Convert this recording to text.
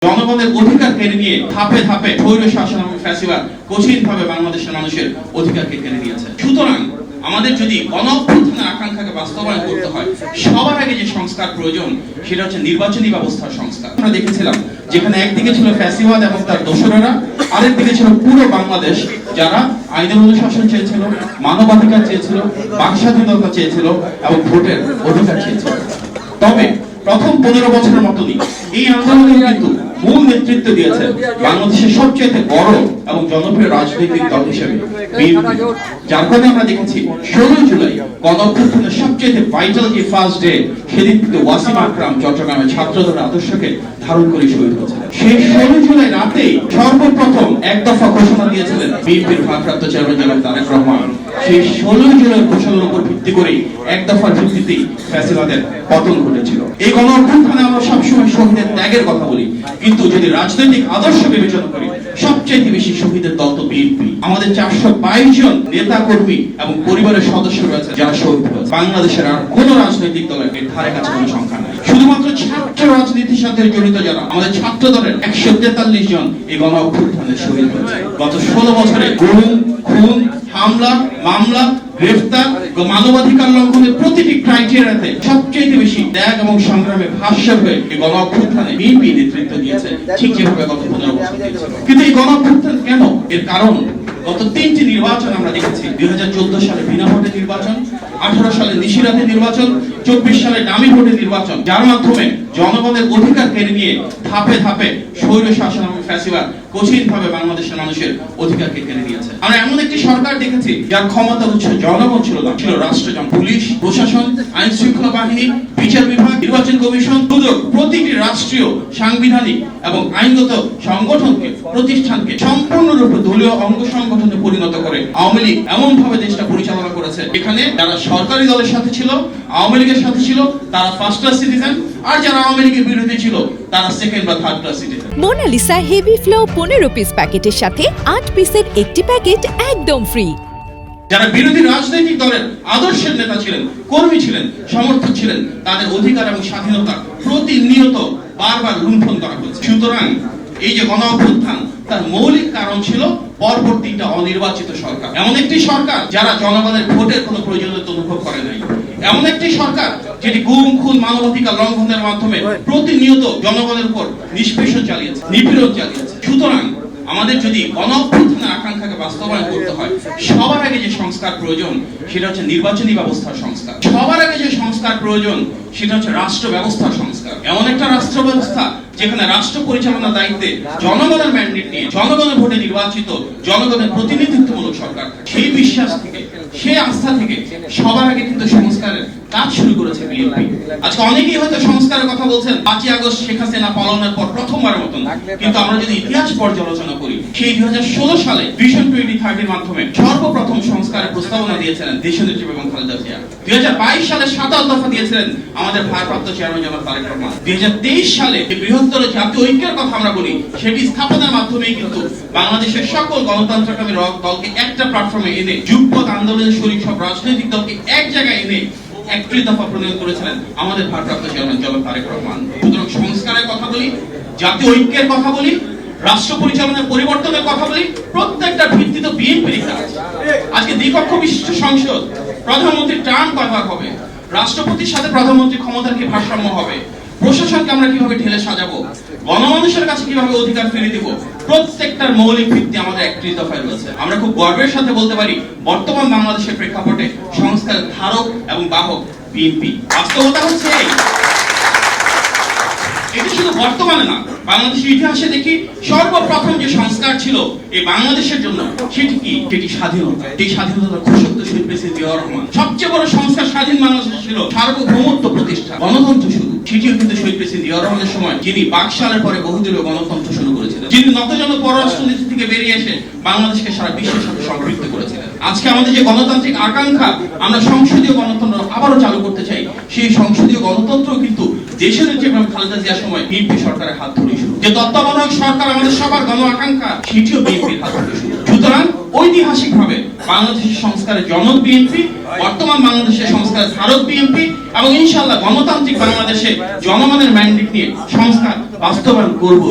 জনগণের অধিকার কেড়ে নিয়ে ধাপে ধাপে স্বৈর শাসন এবং ফ্যাসিবাদ কঠিনভাবে বাংলাদেশের মানুষের অধিকারকে কেড়ে নিয়েছে। সুতরাং আমাদের যদি গণঅভ্যুত্থানের আকাঙ্ক্ষাকে বাস্তবায়ন করতে হয়, সবার আগে যে সংস্কার প্রয়োজন সেটা হচ্ছে নির্বাচনী ব্যবস্থার সংস্কার। আমরা দেখেছিলাম যেখানে একদিকে ছিল ফ্যাসিবাদ এবং তার দোসরেরা, আরেক দিকে ছিল পুরো বাংলাদেশ যারা আইনের অনুশাসন চেয়েছিল, মানবাধিকার চেয়েছিল, বাক স্বাধীনতা চেয়েছিল এবং ভোটের অধিকার চেয়েছিল। তবে প্রথম 15 বছরের মতনই এই আন্দোলনে কিন্তু মূল নেতৃত্ব দিয়েছে বাংলাদেশের সবচেয়ে বড় এবং জনপ্রিয় রাজনৈতিক দল হিসেবে বিএনপি। যার কারণে আমরা দেখেছি 16 জুলাই গণঅভ্যুত্থানের সবচেয়ে ভাইটাল যে ফার্স্ট ডে, সেদিন কিন্তু ওয়াসিম আকরাম চট্টগ্রামের ছাত্রদের আদর্শকে ধারণ করে শহীদ হয়েছিলেন। সেই 16 জুলাই রাতেই সর্বপ্রথম এক দফা ঘোষণা দিয়েছিলেন বিএনপির ভারপ্রাপ্ত চেয়ারম্যান জনাব তারেক রহমান। সেই 16 জুলাই ঘোষণার উপর ভিত্তি করে এক দফার ভিত্তিতেই ফ্যাসিবাদের পতন ঘটেছিল। এই গণঅভ্যুত্থানে আমরা সবসময় শহীদের ত্যাগের কথা বলি, কিন্তু যদি রাজনৈতিক আদর্শ বিবেচনা করি সবচেয়ে বেশি শহীদের দল তো বিএনপি। আমাদের 422 জন নেতা কর্মী এবং পরিবারের সদস্য রয়েছে যারা শহীদ হয়েছে। বাংলাদেশের আর কোন রাজনৈতিক দলের এর ধারে কাছে কোনো সংখ্যা নেই। শুধুমাত্র ছাত্র রাজনীতির সাথে জড়িত যারা আমাদের ছাত্র দলের 143 জন এই গণঅভ্যুত্থানে শহীদ হয়েছে। গত 16 বছরে গুম, খুন, হামলা, মামলা, গ্রেফতার, মানবাধিকার লঙ্ঘনের প্রতিটি ক্রাইটেরিয়াতে সবচেয়ে বেশি ত্যাগ এবং সংগ্রামে ভাস্বর হয়ে এই গণঅভ্যুত্থানে বিএনপি নেতৃত্ব দিয়েছে, ঠিক যেভাবে গত 15 বছর দিয়েছিল। কিন্তু এই গণঅভ্যুত্থান কেন? এর কারণ গত 3টি নির্বাচন আমরা দেখেছি। 2014 সালে বিনা ভোটে নির্বাচন, 18 সালে নিশিরাতে নির্বাচন, 24 সালে ডামি ভোটে নির্বাচন, যার মাধ্যমে জনগণের অধিকার কেড়ে নিয়ে ধাপে ধাপে স্বৈর শাসন এবং ফ্যাসিবাদ কঠিনভাবে বাংলাদেশের মানুষের অধিকারকে কেড়ে নিয়েছে। আমরা এমন একটি সরকার দেখেছি যার ক্ষমতার উৎস জনগণ ছিল না, ছিল রাষ্ট্রযন্ত্র, পুলিশ, প্রশাসন, আইন শৃঙ্খলা বাহিনী, বিচার বিভাগ, নির্বাচন কমিশন, দুদক, প্রতিটি রাষ্ট্রীয়, সাংবিধানিক এবং আইনগত সংগঠনকে, প্রতিষ্ঠানকে সম্পূর্ণরূপে দলীয় অঙ্গ সংগঠনে পরিণত করে আওয়ামী লীগ এমন ভাবে দেশটা পরিচালনা করেছে এখানে যারা সরকারি দলের সাথে ছিল, আওয়ামী লীগের সাথে ছিল, তারা ফার্স্ট ক্লাস সিটিজেন, আর যারা আওয়ামী লীগের বিরোধী ছিল তারা সেকেন্ড বা third class citizen. Mona Lisa heavy flow 15 piece প্যাকেটের সাথে 8 পিসের একটি প্যাকেট একদম ফ্রি। যারা বিরোধী রাজনৈতিক দলের আদর্শের নেতা ছিলেন, কর্মী ছিলেন, সমর্থক ছিলেন, তাদের অধিকার এবং স্বাধীনতা প্রতিনিয়ত বারবার লুণ্ঠন করা হয়েছে। সুতরাং এই যে গণঅভ্যুত্থান, তার মৌলিক কারণ ছিল পরপর 3টা অনির্বাচিত সরকার। এমন একটি সরকার যারা জনগণের ভোটের কোনো প্রয়োজনীয়তা অনুভব করে নাই। এমন একটি সরকার যেটি গুম, খুন, মানবাধিকার লঙ্ঘনের মাধ্যমে প্রতিনিয়ত জনগণের উপর নিষ্পেষণ চালিয়েছে, নিপীড়ন চালিয়েছে। সুতরাং আমাদের যদি গণঅভ্যুত্থানের আকাঙ্ক্ষাকে বাস্তবায়ন করতে হয়, সবার আগে যে সংস্কার প্রয়োজন সেটা হচ্ছে নির্বাচনী ব্যবস্থার সংস্কার। সবার আগে যে সংস্কার প্রয়োজন সেটা হচ্ছে রাষ্ট্র ব্যবস্থার সংস্কার। এমন একটা রাষ্ট্র ব্যবস্থা যেখানে রাষ্ট্র পরিচালনার দায়িত্বে জনগণের ম্যান্ডেট নিয়ে, জনগণের ভোটে নির্বাচিত, জনগণের প্রতিনিধিত্বমূলক সরকার। সেই বিশ্বাস থেকে, সেই আস্থা থেকে সবার আগে কিন্তু সংস্কারের কাজ শুরু করেছে বিএনপি। আজকে অনেকেই হয়তো সংস্কারের কথা বলছেন 5ই আগস্ট শেখ হাসিনা পালনের পর প্রথমবারের মতন, কিন্তু আমরা যদি ইতিহাস পর্যালোচনা করি, সেই 2016 সালে ভিশন 2030 এর মাধ্যমে সর্বপ্রথম সংস্কারের প্রস্তাবনা দিয়েছিলেন দেশনেত্রী বেগম খালেদা জিয়া। 2022 সালে 27 দফা দিয়েছিলেন আমাদের ভারপ্রাপ্ত চেয়ারম্যান জনাব তারেক রহমান। 2023 সালে যে বৃহত্তর জাতীয় ঐক্যের কথা আমরা বলি, সেটি স্থাপনের মাধ্যমেই কিন্তু বাংলাদেশের সকল গণতন্ত্রকামী দলকে একটা প্ল্যাটফর্মে এনে, যুগপৎ আন্দোলনের শরীক সব রাজনৈতিক দলকে এক জায়গায় এনে 31 দফা প্রণয়ন করেছিলেন আমাদের ভারপ্রাপ্ত চেয়ারম্যান জনাব তারেক রহমান। সুতরাং সংস্কারের কথা বলি, জাতীয় ঐক্যের কথা বলি, রাষ্ট্র পরিচালনার পরিবর্তনের কথা বলি, প্রত্যেকটা ভিত্তি তো বিএনপির কাজ। আজকে দ্বিকক্ষ বিশিষ্ট সংসদ, প্রধানমন্ত্রীর টার্ম কয়বার হবে, রাষ্ট্রপতির সাথে প্রধানমন্ত্রীর ক্ষমতার কি ভারসাম্য হবে, প্রশাসনকে আমরা কিভাবে ঢেলে সাজাবো, গণমানুষের কাছে কিভাবে অধিকার ফিরে দিব, প্রত্যেকটার মৌলিক ভিত্তি আমাদের 31 দফায় রয়েছে। আমরা খুব গর্বের সাথে বলতে পারি বর্তমান বাংলাদেশের প্রেক্ষাপটে সংস্কারের ধারক এবং বাহক বিএনপি। বাস্তবতা হচ্ছে এটি শুধু বর্তমানে না, বাংলাদেশের ইতিহাসে দেখি সর্বপ্রথম যে সংস্কার ছিল এই বাংলাদেশের জন্য, সেটি কি? সেটি স্বাধীনতা। এই স্বাধীনতার ঘোষক তো শহীদ প্রেসিডেন্ট জিয়াউর রহমান। সবচেয়ে বড় সংস্কার স্বাধীন বাংলাদেশে ছিল সার্বভৌমত্ব প্রতিষ্ঠা, গণতন্ত্র শুরু। সেটিও কিন্তু শহীদ প্রেসিডেন্ট জিয়াউর রহমানের সময়, যিনি বাকশালের পরে বহুদলীয় গণতন্ত্র শুরু করেছিলেন, যিনি নতজন পররাষ্ট্রনীতি থেকে বেরিয়ে এসে বাংলাদেশকে সারা বিশ্বের সাথে সম্পৃক্ত করেছিলেন। আজকে আমাদের যে গণতান্ত্রিক আকাঙ্ক্ষা, আমরা সংসদীয় গণতন্ত্র আবারও চালু করতে চাই, সেই সংসদীয় গণতন্ত্র কিন্তু দেশনেত্রী বেগম খালেদা জিয়ার সময় বিএনপি সরকারের হাত ধরে শুরু। যে তত্ত্বাবধায়ক সরকার আমাদের সবার গণ আকাঙ্ক্ষা, সেটিও বিএনপির হাত ধরে শুরু। সুতরাং ঐতিহাসিকভাবে বাংলাদেশের সংস্কারের জনক বিএনপি, বর্তমান বাংলাদেশের সংস্কারের ধারক বিএনপি, এবং ইনশাআল্লাহ গণতান্ত্রিক বাংলাদেশে জনগণের ম্যান্ডেট নিয়ে সংস্কার বাস্তবায়ন করবো।